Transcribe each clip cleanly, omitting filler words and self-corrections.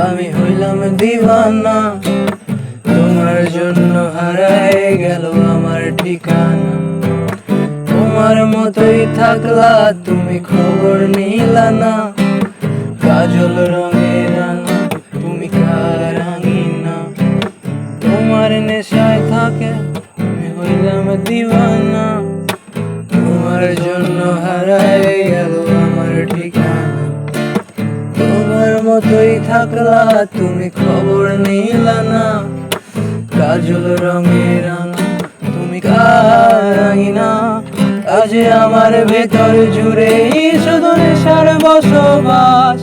আমি হইলাম দিওয়ানা, তোমার জন্য হারায় গেল আমার ঠিকানা। তোমার মতোই থাকলা তুমি, খবর নিলা না। কাজল রঙে রাঙা তুমি কার রাঙিনা। তোমার নেশায় থাকে আমি হইলাম দিওয়ানা, তোমার জন্য হারায় গেল আমার ঠিকানা। তোমার মতোই থাকলা তুমি, খবর নিলা না। কাজল রঙে রাঙা তুমি কার রাঙিনা। আজ আমার ভেতর জুড়ে শুধু নেশার বসবাস।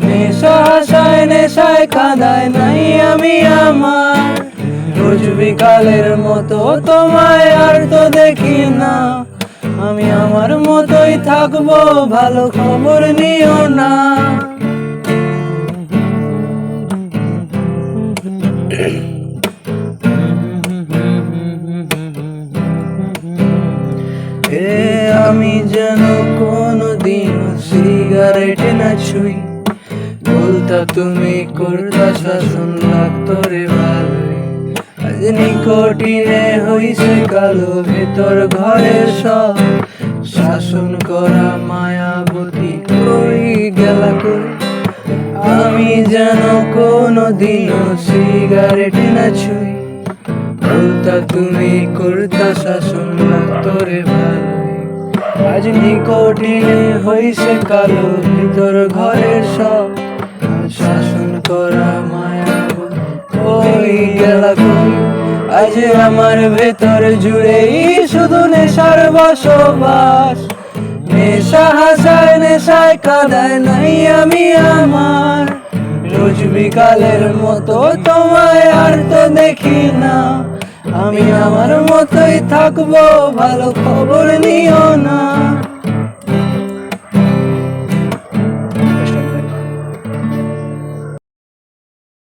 নেশা হাসায় নেশায় কাঁদায় নাই আমি আমার। রোজ বিকালের মতো তোমায় আর তো দেখি না। আমি আমার মতোই থাকবো, ভালো খবর নিও না। আমি যেন কোনদিন সিগারেট না ছুঁই, বলতা তুমি করতা শাসন, লাগতো রে ভালোই। আজ নিকোটিনে হইছে কালো, ভেতর ঘরে সব শাসন করা মায়াবতী কই গেলা কই। আমি যেন কোনদিন সিগারেট না ছুঁই, বলতা তুমি করতা শাসন, লাগতো রে ভালোই। আজ নিকোটিনে হইছে কালো, ভিতর ঘরের সব শাসন করা মায়া কই গেলা কই। আজ আমার ভেতর জুড়েই শুধু নেশার বসবাস। নেশা হাসায় নেশায় কাঁদায় নাই আমি আমার। রোজ বিকালের মতো তোমায় আর তো দেখি না। আমি আমার মতোই থাকবো, ভালো খবর নিও না।